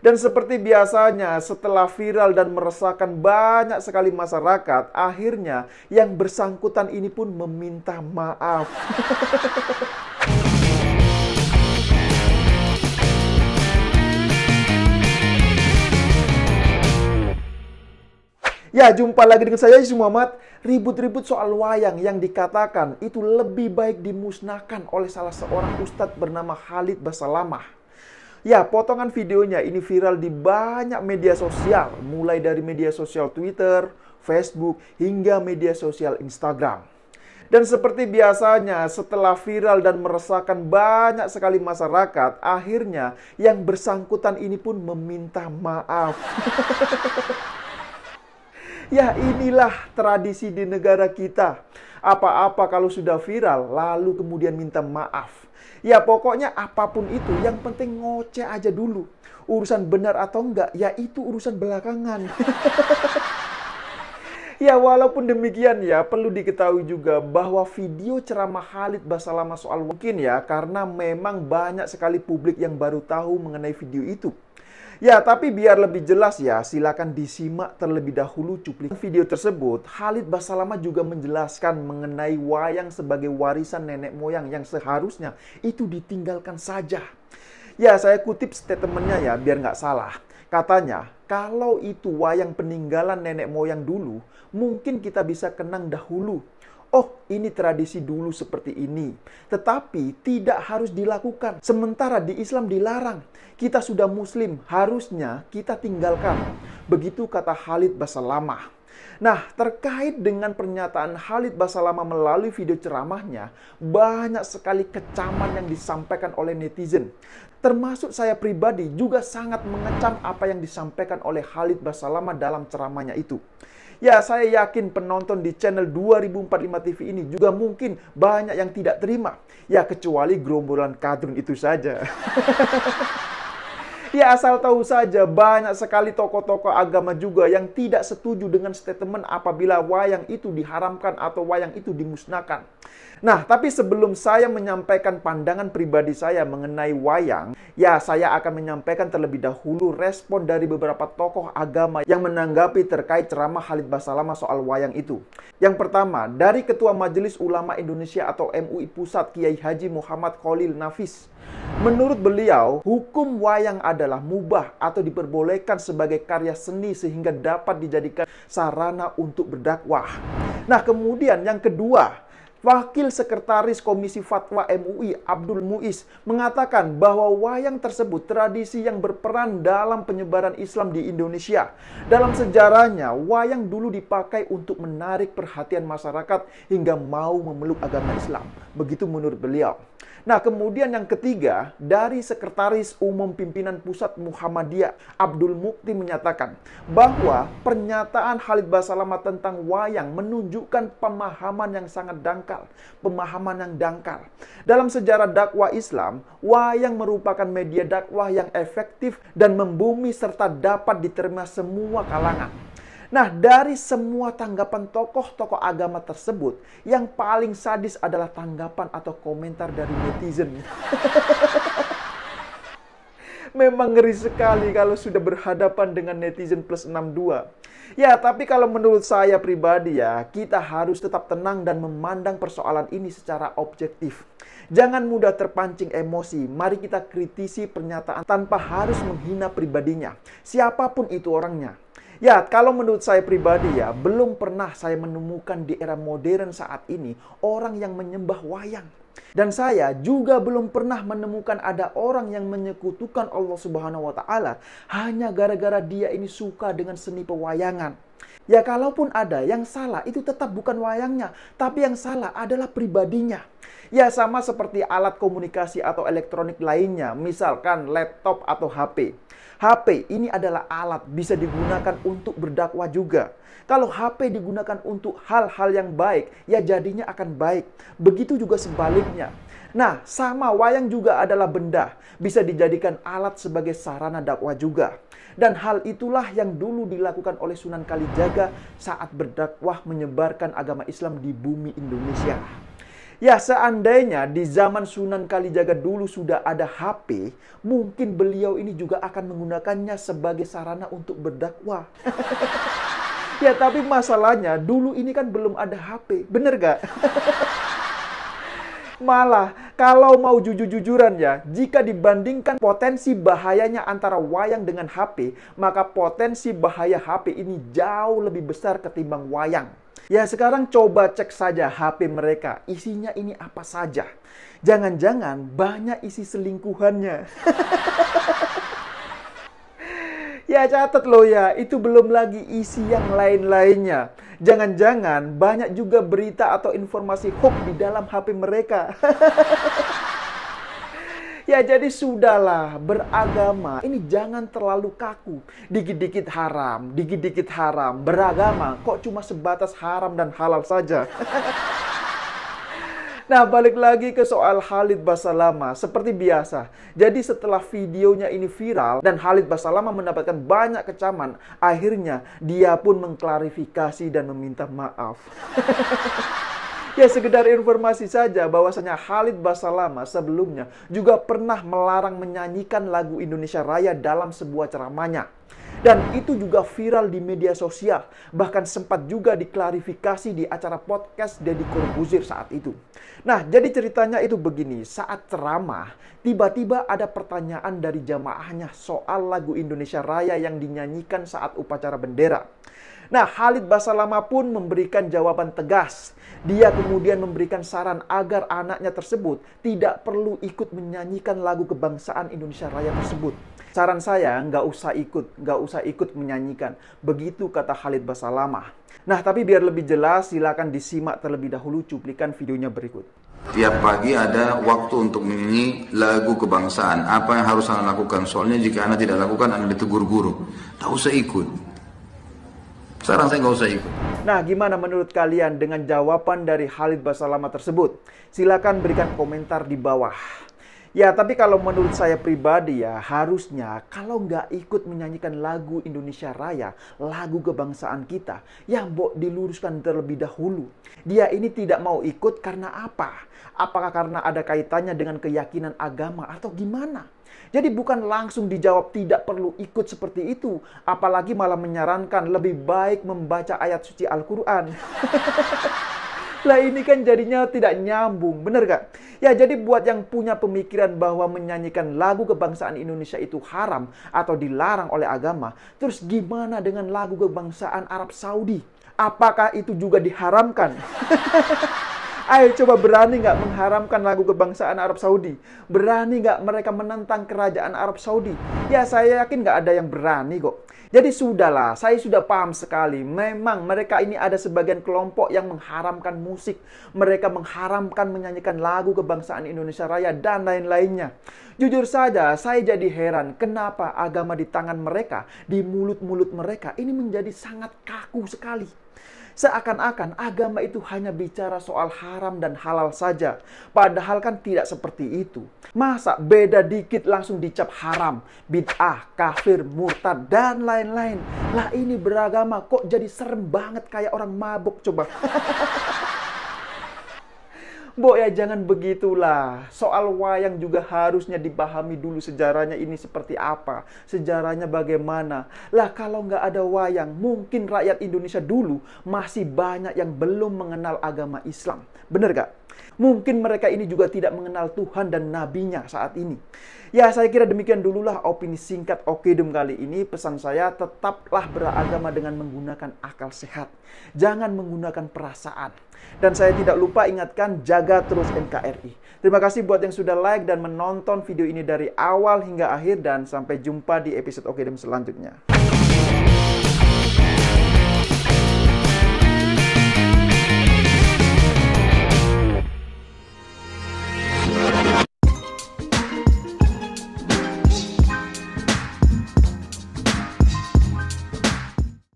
Dan seperti biasanya, setelah viral dan meresahkan banyak sekali masyarakat, akhirnya yang bersangkutan ini pun meminta maaf. Ya, jumpa lagi dengan saya, Yusuf Muhammad. Ribut-ribut soal wayang yang dikatakan itu lebih baik dimusnahkan oleh salah seorang ustadz bernama Khalid Basalamah. Ya, potongan videonya ini viral di banyak media sosial, mulai dari media sosial Twitter, Facebook, hingga media sosial Instagram. Dan seperti biasanya, setelah viral dan meresahkan banyak sekali masyarakat, akhirnya yang bersangkutan ini pun meminta maaf. Ya, inilah tradisi di negara kita. Apa-apa kalau sudah viral, lalu kemudian minta maaf. Ya, pokoknya apapun itu, yang penting ngoceh aja dulu. Urusan benar atau enggak, ya itu urusan belakangan. Ya, walaupun demikian ya, perlu diketahui juga bahwa video ceramah Khalid Basalamah soal mungkin ya, karena memang banyak sekali publik yang baru tahu mengenai video itu. Ya, tapi biar lebih jelas ya, silakan disimak terlebih dahulu cuplikan video tersebut. Khalid Basalamah juga menjelaskan mengenai wayang sebagai warisan nenek moyang yang seharusnya itu ditinggalkan saja. Ya, saya kutip statementnya ya, biar nggak salah. Katanya, kalau itu wayang peninggalan nenek moyang dulu, mungkin kita bisa kenang dahulu. Oh, ini tradisi dulu seperti ini. Tetapi tidak harus dilakukan. Sementara di Islam dilarang. Kita sudah muslim, harusnya kita tinggalkan. Begitu kata Khalid Basalamah. Nah, terkait dengan pernyataan Khalid Basalamah melalui video ceramahnya, banyak sekali kecaman yang disampaikan oleh netizen. Termasuk saya pribadi juga sangat mengecam apa yang disampaikan oleh Khalid Basalamah dalam ceramahnya itu. Ya, saya yakin penonton di channel 2045 TV ini juga mungkin banyak yang tidak terima. Ya, kecuali gerombolan kadrun itu saja. Ya, asal tahu saja banyak sekali tokoh-tokoh agama juga yang tidak setuju dengan statement apabila wayang itu diharamkan atau wayang itu dimusnahkan. Nah, tapi sebelum saya menyampaikan pandangan pribadi saya mengenai wayang, ya saya akan menyampaikan terlebih dahulu respon dari beberapa tokoh agama yang menanggapi terkait ceramah Khalid Basalamah soal wayang itu. Yang pertama, dari Ketua Majelis Ulama Indonesia atau MUI Pusat Kiai Haji Muhammad Khalil Nafis. Menurut beliau, hukum wayang adalah mubah atau diperbolehkan sebagai karya seni sehingga dapat dijadikan sarana untuk berdakwah. Nah, kemudian yang kedua, Wakil Sekretaris Komisi Fatwa MUI Abdul Muiz mengatakan bahwa wayang tersebut tradisi yang berperan dalam penyebaran Islam di Indonesia. Dalam sejarahnya, wayang dulu dipakai untuk menarik perhatian masyarakat hingga mau memeluk agama Islam. Begitu menurut beliau. Nah, kemudian yang ketiga, dari Sekretaris Umum Pimpinan Pusat Muhammadiyah Abdul Mukti menyatakan bahwa pernyataan Khalid Basalamah tentang wayang menunjukkan pemahaman yang sangat dangkal. Dalam sejarah dakwah Islam, wayang merupakan media dakwah yang efektif dan membumi serta dapat diterima semua kalangan. Nah, dari semua tanggapan tokoh-tokoh agama tersebut, yang paling sadis adalah tanggapan atau komentar dari netizen. Memang ngeri sekali kalau sudah berhadapan dengan netizen plus 62. Ya, tapi kalau menurut saya pribadi ya, kita harus tetap tenang dan memandang persoalan ini secara objektif. Jangan mudah terpancing emosi. Mari kita kritisi pernyataan tanpa harus menghina pribadinya. Siapapun itu orangnya. Ya, kalau menurut saya pribadi ya, belum pernah saya menemukan di era modern saat ini orang yang menyembah wayang. Dan saya juga belum pernah menemukan ada orang yang menyekutukan Allah Subhanahu wa Ta'ala hanya gara-gara dia ini suka dengan seni pewayangan. Ya, kalaupun ada yang salah, itu tetap bukan wayangnya, tapi yang salah adalah pribadinya. Ya, sama seperti alat komunikasi atau elektronik lainnya, misalkan laptop atau HP. HP ini adalah alat bisa digunakan untuk berdakwah juga. Kalau HP digunakan untuk hal-hal yang baik, ya jadinya akan baik. Begitu juga sebaliknya. Nah, sama wayang juga adalah benda. Bisa dijadikan alat sebagai sarana dakwah juga. Dan hal itulah yang dulu dilakukan oleh Sunan Kalijaga saat berdakwah menyebarkan agama Islam di bumi Indonesia. Ya, seandainya di zaman Sunan Kalijaga dulu sudah ada HP, mungkin beliau ini juga akan menggunakannya sebagai sarana untuk berdakwah. Ya, tapi masalahnya dulu ini kan belum ada HP, bener gak? Malah, kalau mau jujur-jujuran ya, jika dibandingkan potensi bahayanya antara wayang dengan HP, maka potensi bahaya HP ini jauh lebih besar ketimbang wayang. Ya, sekarang coba cek saja HP mereka, isinya ini apa saja. Jangan-jangan banyak isi selingkuhannya. Ya, catat loh ya, itu belum lagi isi yang lain-lainnya. Jangan-jangan banyak juga berita atau informasi hoax di dalam HP mereka. Ya, jadi sudahlah, beragama ini jangan terlalu kaku. Dikit-dikit haram, beragama kok cuma sebatas haram dan halal saja. Nah, balik lagi ke soal Khalid Basalamah. Seperti biasa, jadi setelah videonya ini viral dan Khalid Basalamah mendapatkan banyak kecaman, akhirnya dia pun mengklarifikasi dan meminta maaf. Ya, sekedar informasi saja bahwasanya Khalid Basalamah sebelumnya juga pernah melarang menyanyikan lagu Indonesia Raya dalam sebuah ceramahnya. Dan itu juga viral di media sosial. Bahkan sempat juga diklarifikasi di acara podcast Deddy Corbuzier saat itu. Nah, jadi ceritanya itu begini. Saat ceramah, tiba-tiba ada pertanyaan dari jamaahnya soal lagu Indonesia Raya yang dinyanyikan saat upacara bendera. Nah, Khalid Basalamah pun memberikan jawaban tegas. Dia kemudian memberikan saran agar anaknya tersebut tidak perlu ikut menyanyikan lagu kebangsaan Indonesia Raya tersebut. Saran saya, nggak usah ikut menyanyikan. Begitu kata Khalid Basalamah. Nah, tapi biar lebih jelas, silakan disimak terlebih dahulu cuplikan videonya berikut. Tiap pagi ada waktu untuk menyanyi lagu kebangsaan. Apa yang harus Anda lakukan? Soalnya jika Anda tidak lakukan, Anda ditegur guru. Tak usah ikut. Saran saya nggak usah ikut. Nah, gimana menurut kalian dengan jawaban dari Khalid Basalamah tersebut? Silakan berikan komentar di bawah. Ya, tapi kalau menurut saya pribadi ya, harusnya kalau nggak ikut menyanyikan lagu Indonesia Raya, lagu kebangsaan kita, ya mbok diluruskan terlebih dahulu. Dia ini tidak mau ikut karena apa? Apakah karena ada kaitannya dengan keyakinan agama atau gimana? Jadi bukan langsung dijawab tidak perlu ikut seperti itu. Apalagi malah menyarankan lebih baik membaca ayat suci Al-Quran. Lah ini kan jadinya tidak nyambung, bener gak? Ya, jadi buat yang punya pemikiran bahwa menyanyikan lagu kebangsaan Indonesia itu haram atau dilarang oleh agama, terus gimana dengan lagu kebangsaan Arab Saudi? Apakah itu juga diharamkan? Ayo coba, berani nggak mengharamkan lagu kebangsaan Arab Saudi? Berani nggak mereka menentang kerajaan Arab Saudi? Ya, saya yakin nggak ada yang berani kok. Jadi sudahlah, saya sudah paham sekali. Memang mereka ini ada sebagian kelompok yang mengharamkan musik. Mereka mengharamkan menyanyikan lagu kebangsaan Indonesia Raya dan lain-lainnya. Jujur saja, saya jadi heran kenapa agama di tangan mereka, di mulut-mulut mereka, ini menjadi sangat kaku sekali. Seakan-akan agama itu hanya bicara soal haram dan halal saja. Padahal kan tidak seperti itu. Masa beda dikit langsung dicap haram, bid'ah, kafir, murtad, dan lain-lain. Lah ini beragama kok jadi serem banget kayak orang mabuk coba. Mbok ya, jangan begitulah. Soal wayang juga harusnya dipahami dulu sejarahnya ini seperti apa. Sejarahnya bagaimana. Lah kalau nggak ada wayang, mungkin rakyat Indonesia dulu masih banyak yang belum mengenal agama Islam. Bener gak? Mungkin mereka ini juga tidak mengenal Tuhan dan Nabi-Nya saat ini. Ya, saya kira demikian dululah opini singkat Okedum kali ini. Pesan saya, tetaplah beragama dengan menggunakan akal sehat. Jangan menggunakan perasaan. Dan saya tidak lupa ingatkan, jaga terus NKRI. Terima kasih buat yang sudah like dan menonton video ini dari awal hingga akhir. Dan sampai jumpa di episode Okedum selanjutnya.